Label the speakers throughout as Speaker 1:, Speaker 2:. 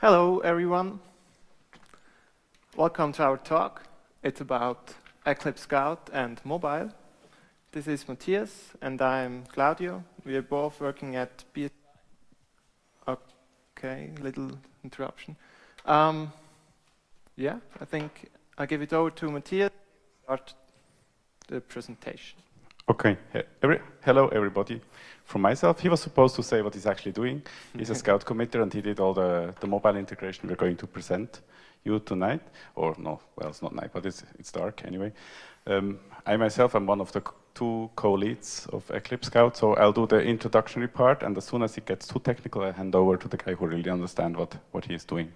Speaker 1: Hello everyone, welcome to our talk. It's about Eclipse Scout and mobile. This is Matthias and I'm Claudio. We are both working at BS. Okay, little interruption. Yeah, I think I'll give it over to Matthias to start the presentation.
Speaker 2: Okay, hello everybody. From myself, he was supposed to say what he's actually doing. He's a Scout committer and he did all the mobile integration we're going to present you tonight. Or no, well, it's not night, but it's dark anyway. I myself am one of the two co-leads of Eclipse Scout, so I'll do the introductory part, and as soon as it gets too technical, I hand over to the guy who really understands what he is doing.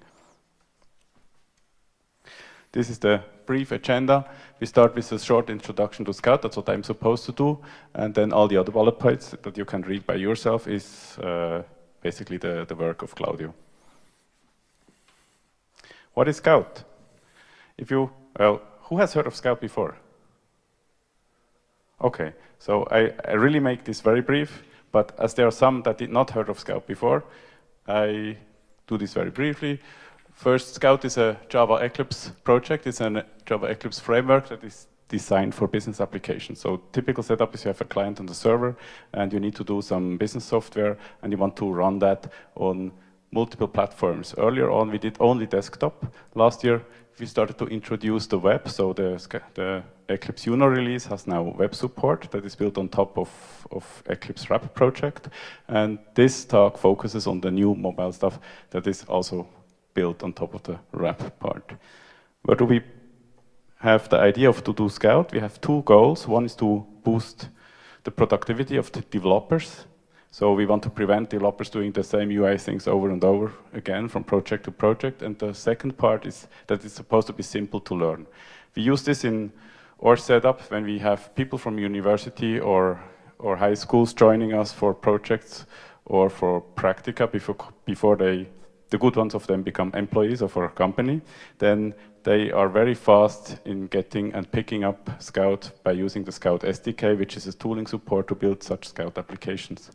Speaker 2: This is the brief agenda. We start with a short introduction to Scout, that's what I'm supposed to do, and then all the other bullet points that you can read by yourself is basically the work of Claudio. What is Scout? Who has heard of Scout before? Okay, so I really make this very brief, but as there are some that did not heard of Scout before, I do this very briefly. First, Scout is a Java Eclipse project. It's a Java Eclipse framework that is designed for business applications. So typical setup is you have a client on the server and you need to do some business software and you want to run that on multiple platforms. Earlier on, we did only desktop. Last year, we started to introduce the web. So the Eclipse Uno release has now web support that is built on top of Eclipse RAP project. And this talk focuses on the new mobile stuff that is also built on top of the RAP part. Where do we have the idea of to do Scout? We have two goals. One is to boost the productivity of the developers. So we want to prevent developers doing the same UI things over and over again from project to project. And the second part is that it's supposed to be simple to learn. We use this in our setup when we have people from university or high schools joining us for projects or for practica before the good ones of them become employees of our company, then they are very fast in getting and picking up Scout by using the Scout SDK, which is a tooling support to build such Scout applications.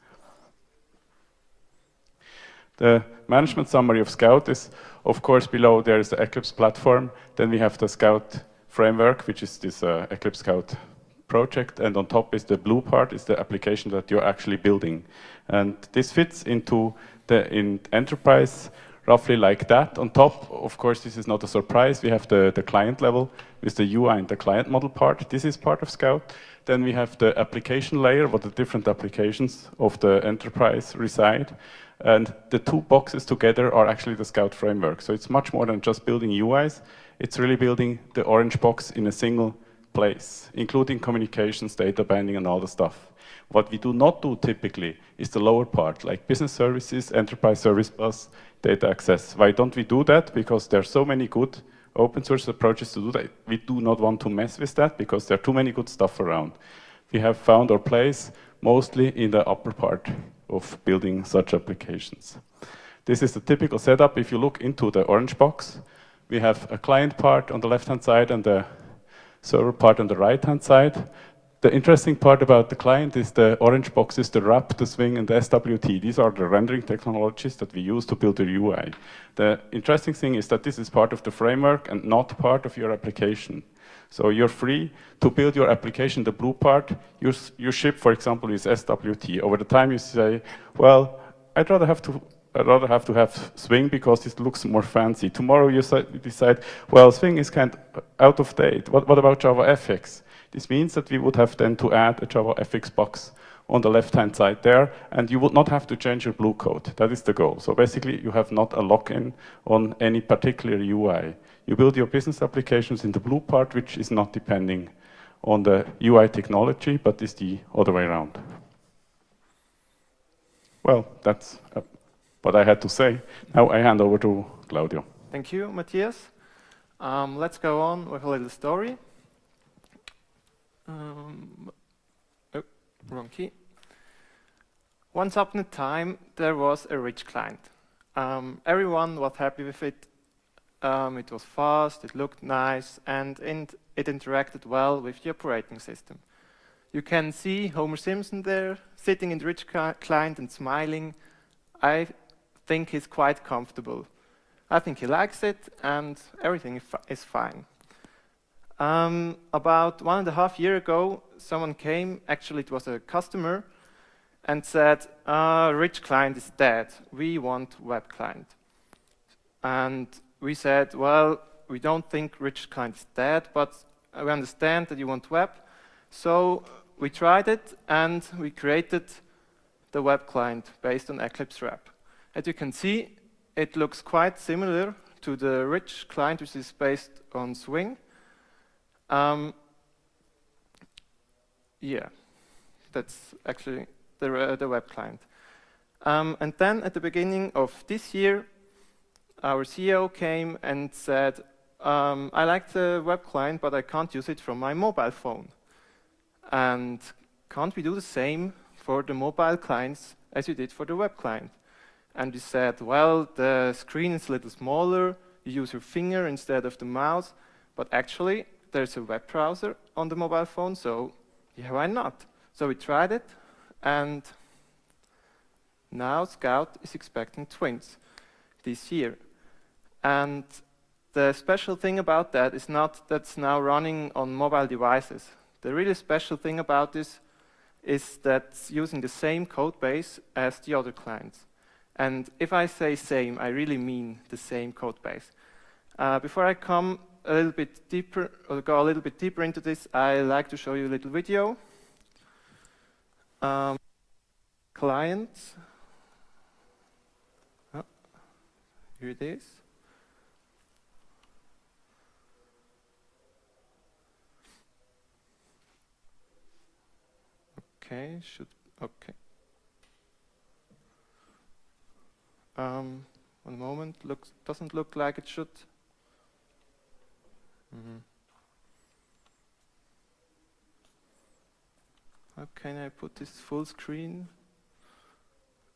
Speaker 2: The management summary of Scout is, of course, below there is the Eclipse platform. Then we have the Scout framework, which is this Eclipse Scout project, and on top is the blue part, is the application that you're actually building. And this fits into in enterprise roughly like that. On top, of course, this is not a surprise. We have the client level with the UI and the client model part. This is part of Scout. Then we have the application layer, where the different applications of the enterprise reside. And the two boxes together are actually the Scout framework. So it's much more than just building UIs. It's really building the orange box in a single place, including communications, data binding, and all the stuff. What we do not do typically is the lower part, like business services, enterprise service bus, data access. Why don't we do that? Because there are so many good open source approaches to do that. We do not want to mess with that because there are too many good stuff around. We have found our place mostly in the upper part of building such applications. This is the typical setup. If you look into the orange box, we have a client part on the left-hand side and the server part on the right-hand side. The interesting part about the client is the orange box is the RAP, the Swing, and the SWT. These are the rendering technologies that we use to build the UI. The interesting thing is that this is part of the framework and not part of your application. So you're free to build your application, the blue part. You ship, for example, with SWT. Over the time you say, well, I'd rather have to have Swing because it looks more fancy. Tomorrow you decide, well, Swing is kind of out of date. What about JavaFX? This means that we would have then to add a JavaFX box on the left-hand side there, and you would not have to change your blue code. That is the goal. So basically, you have not a lock-in on any particular UI. You build your business applications in the blue part, which is not depending on the UI technology, but is the other way around. Well, that's what I had to say. Now I hand over to Claudio.
Speaker 1: Thank you, Matthias. Let's go on with a little story. Wrong key. Once upon a time, there was a rich client. Everyone was happy with it. It was fast, it looked nice, and it interacted well with the operating system. You can see Homer Simpson there, sitting in the rich client and smiling. I think he's quite comfortable. I think he likes it, and everything is fine. About 1.5 years ago, someone came, actually it was a customer, and said, rich client is dead, we want web client. And we said, well, we don't think rich client is dead, but we understand that you want web. So we tried it, and we created the web client based on Eclipse RAP. As you can see, it looks quite similar to the rich client, which is based on Swing. Yeah, that's actually the web client. And then at the beginning of this year, our CEO came and said, I like the web client, but I can't use it from my mobile phone. And can't we do the same for the mobile clients as you did for the web client? And we said, well, the screen is a little smaller, you use your finger instead of the mouse, but actually there's a web browser on the mobile phone, so yeah, why not? So we tried it, and now Scout is expecting twins this year. And the special thing about that is not that's now running on mobile devices. The really special thing about this is that it's using the same code base as the other clients. And if I say same, I really mean the same code base. Before I come a little bit deeper, or go a little bit deeper into this, I like to show you a little video. Clients. Oh, here it is. Okay, okay. One moment, doesn't look like it should. How can I put this full screen?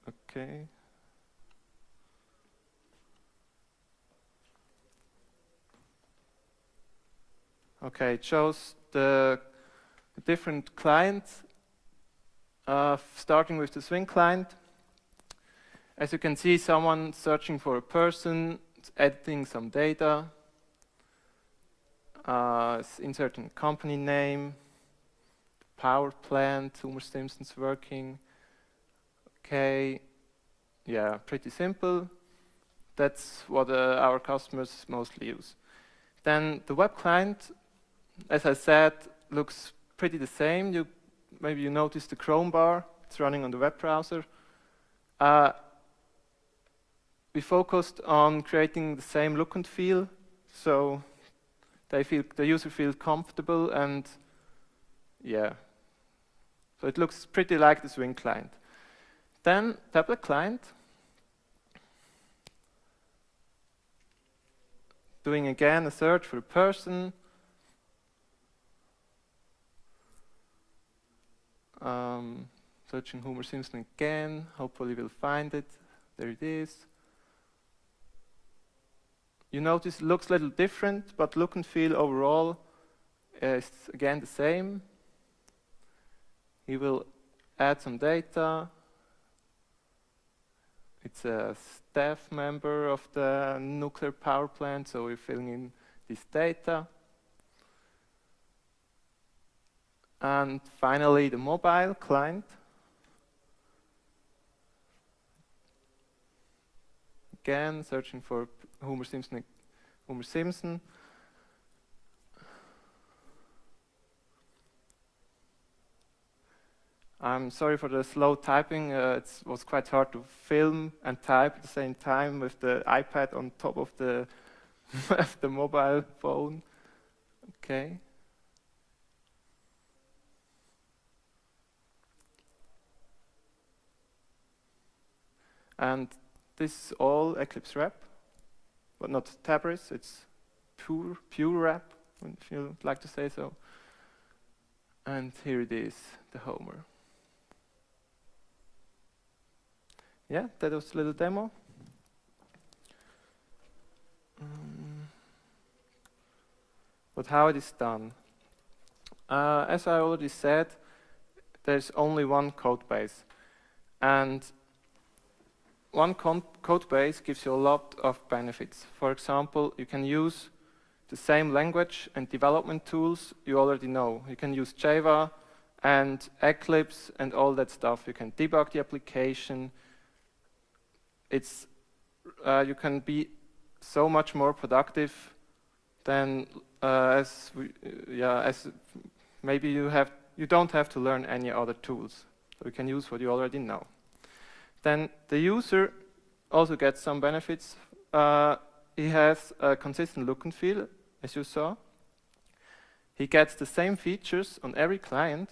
Speaker 1: Okay. Okay, it shows the different clients, starting with the Swing client. As you can see, someone searching for a person, editing some data, inserting company name, power plant, Homer Simpson's working. Okay, yeah, pretty simple. That's what our customers mostly use. Then the web client, as I said, looks pretty the same. Maybe you notice the Chrome bar. It's running on the web browser. We focused on creating the same look and feel, so the user feels comfortable, and yeah. So it looks pretty like the Swing client. Then tablet client, doing again a search for a person. Searching Homer Simpson again, hopefully we'll find it. There it is. You notice it looks a little different, but look and feel overall is again the same. He will add some data. It's a staff member of the nuclear power plant, so we're filling in this data. And finally, the mobile client. Again, searching for Homer Simpson. I'm sorry for the slow typing. It was quite hard to film and type at the same time with the iPad on top of the, of the mobile phone. Okay. And this is all Eclipse RAP, but not Tabris. It's pure RAP, if you like to say so. And here it is, the Homer. Yeah, that was a little demo. But how it is done? As I already said, there's only one code base. And one code base gives you a lot of benefits. For example, you can use the same language and development tools you already know. You can use Java and Eclipse and all that stuff. You can debug the application. You can be so much more productive than as maybe you don't have to learn any other tools. So you can use what you already know. Then the user also gets some benefits. He has a consistent look and feel, as you saw. He gets the same features on every client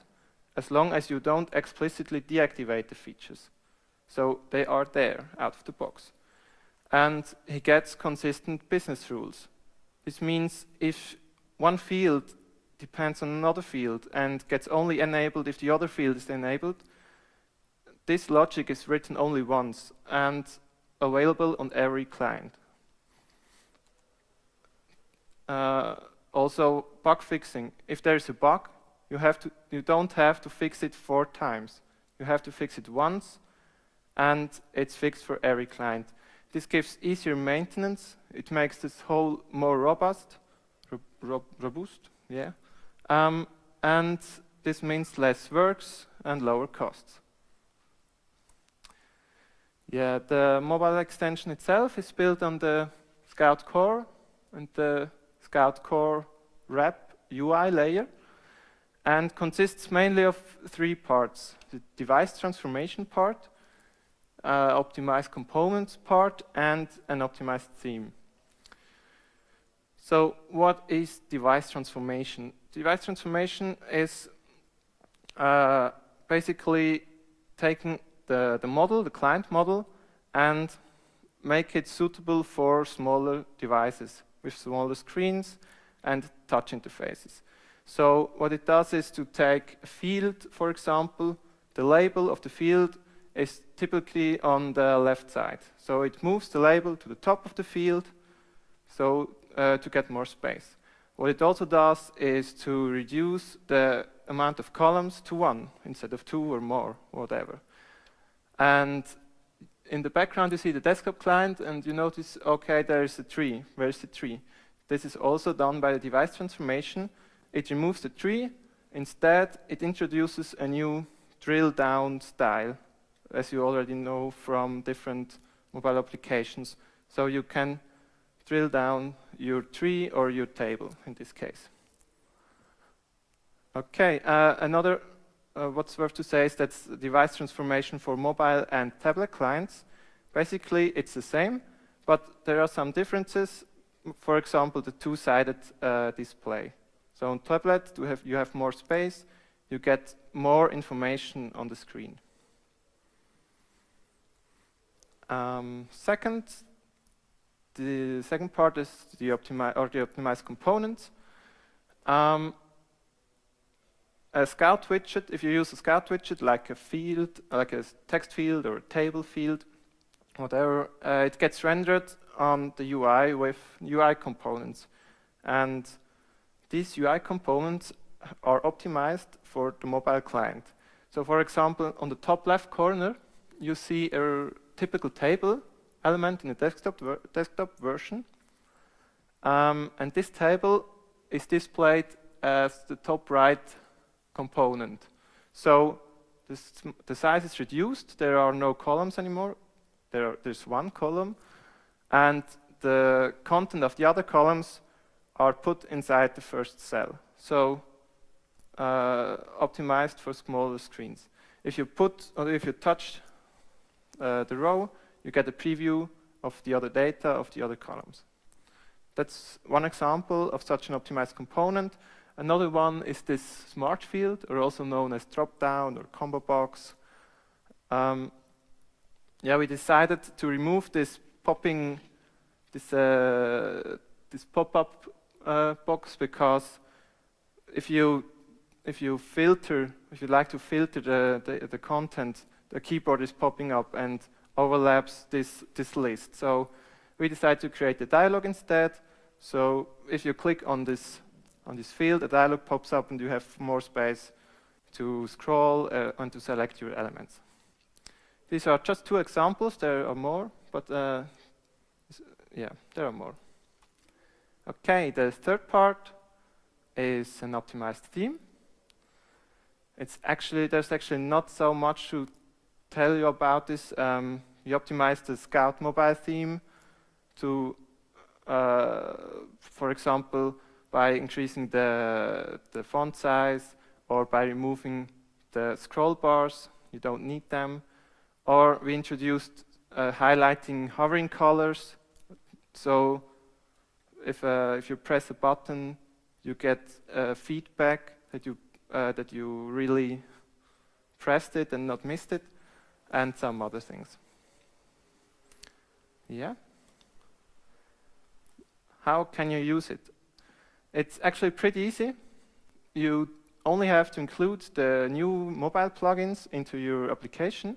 Speaker 1: as long as you don't explicitly deactivate the features. So they are there out of the box. And he gets consistent business rules. This means if one field depends on another field and gets only enabled if the other field is enabled, this logic is written only once and available on every client. Also, bug fixing. If there is a bug, you don't have to fix it 4 times. You have to fix it once, and it's fixed for every client. This gives easier maintenance. It makes this whole more robust, yeah. And this means less works and lower costs. Yeah, the mobile extension itself is built on the Scout core and the Scout core RAP UI layer, and consists mainly of 3 parts: the device transformation part, optimized components part, and an optimized theme. So what is device transformation? Device transformation is basically taking the model, the client model, and make it suitable for smaller devices with smaller screens and touch interfaces. So what it does is to take a field, for example. The label of the field is typically on the left side. So it moves the label to the top of the field to get more space. What it also does is to reduce the amount of columns to 1 instead of 2 or more, whatever. And in the background you see the desktop client, and you notice, okay, there is a tree. Where is the tree? This is also done by the device transformation. It removes the tree. Instead, it introduces a new drill down style, as you already know from different mobile applications. So you can drill down your tree or your table in this case. Okay, another what's worth to say is that device transformation for mobile and tablet clients. Basically, it's the same, but there are some differences. For example, the 2-sided display. So on tablet, you have more space. You get more information on the screen. The second part is the optimized components. A Scout widget, if you use a Scout widget like a field, like a text field or a table field, whatever, it gets rendered on the UI with UI components. And these UI components are optimized for the mobile client. So for example, on the top left corner, you see a typical table element in the desktop version. And this table is displayed as the top right component. So the size is reduced. There are no columns anymore. There's 1 column. And the content of the other columns are put inside the first cell. So optimized for smaller screens. If you touch the row, you get a preview of the other data of the other columns. That's one example of such an optimized component. Another one is this smart field, or also known as drop-down or combo box. We decided to remove this pop-up box, because if you like to filter the content, the keyboard is popping up and overlaps this list. So we decided to create a dialog instead. So if you click on this field, a dialog pops up and you have more space to scroll and to select your elements. These are just 2 examples. There are more, but yeah, there are more. Okay, the third part is an optimized theme. There's actually not so much to tell you about this. We optimized the Scout mobile theme to, for example, by increasing the font size, or by removing the scroll bars. You don't need them. Or we introduced highlighting hovering colors. So if you press a button, you get feedback that you really pressed it and not missed it, and some other things. Yeah. How can you use it? It's actually pretty easy. You only have to include the new mobile plugins into your application,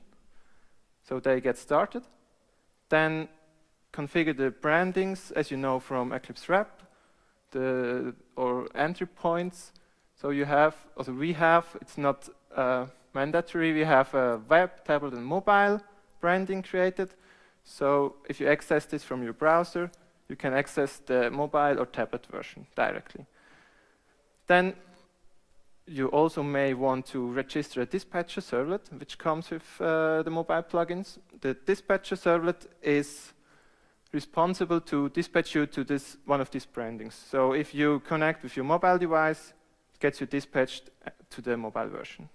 Speaker 1: so they get started. Then configure the brandings, as you know from Eclipse RAP, or entry points. So we have, it's not mandatory, we have a web, tablet, and mobile branding created. So if you access this from your browser, you can access the mobile or tablet version directly. Then you also may want to register a dispatcher servlet, which comes with the mobile plugins. The dispatcher servlet is responsible to dispatch you to one of these brandings. So if you connect with your mobile device, it gets you dispatched to the mobile version.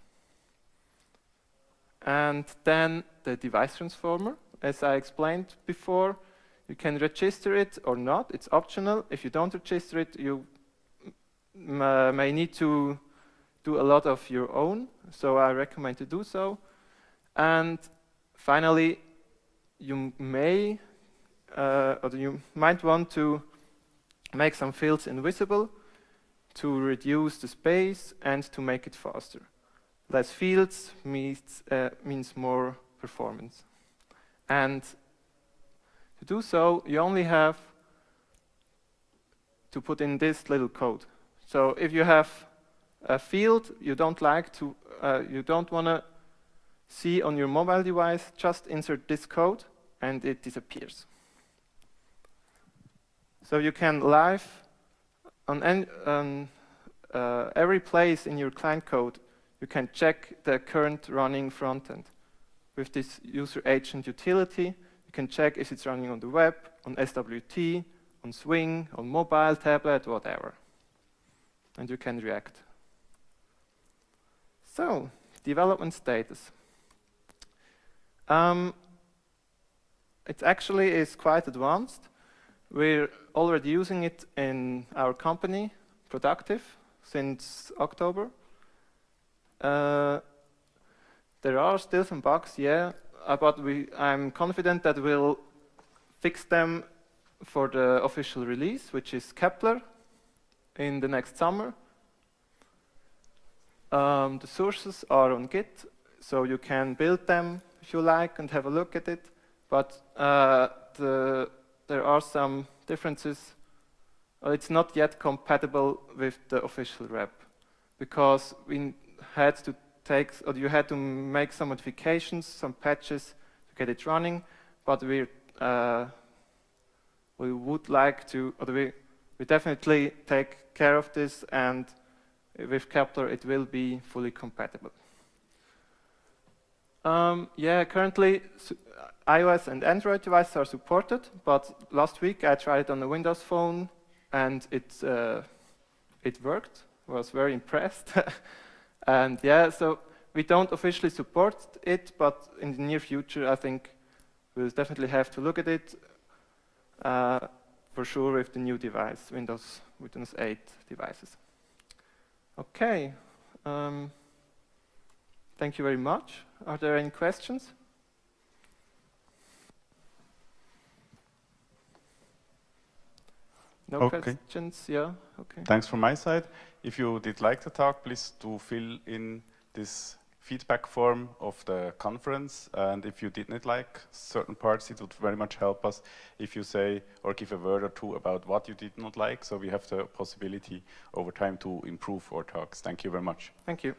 Speaker 1: And then the device transformer, as I explained before, you can register it or not. It's optional. If you don't register it, you may need to do a lot of your own, so I recommend to do so. And finally, you might want to make some fields invisible to reduce the space and to make it faster. Less fields means more performance. And to do so, you only have to put in this little code. So if you have a field you don't want to see on your mobile device, just insert this code and it disappears. So you can live on every place in your client code, you can check the current running frontend. With this user agent utility, you can check if it's running on the web, on SWT, on Swing, on mobile, tablet, whatever. And you can react. So, development status. It actually is quite advanced. We're already using it in our company, Productive, since October. There are still some bugs, yeah, but I'm confident that we'll fix them for the official release, which is Kepler, in the next summer. The sources are on Git, so you can build them if you like and have a look at it. But there are some differences. It's not yet compatible with the official RAP, because we had to you had to make some modifications, some patches to get it running. But we would like to, we definitely take care of this, and with Kepler it will be fully compatible. Yeah, currently iOS and Android devices are supported, but last week I tried it on a Windows phone and it worked. I was very impressed. And yeah, so we don't officially support it, but in the near future I think we'll definitely have to look at it for sure with the new device, Windows 8 devices. Okay. Thank you very much. Are there any questions? No questions? Yeah, okay.
Speaker 2: Thanks from my side. If you did like the talk, please do fill in this feedback form of the conference. And if you did not like certain parts, it would very much help us if you say or give a word or two about what you did not like, so we have the possibility over time to improve our talks. Thank you very much.
Speaker 1: Thank you.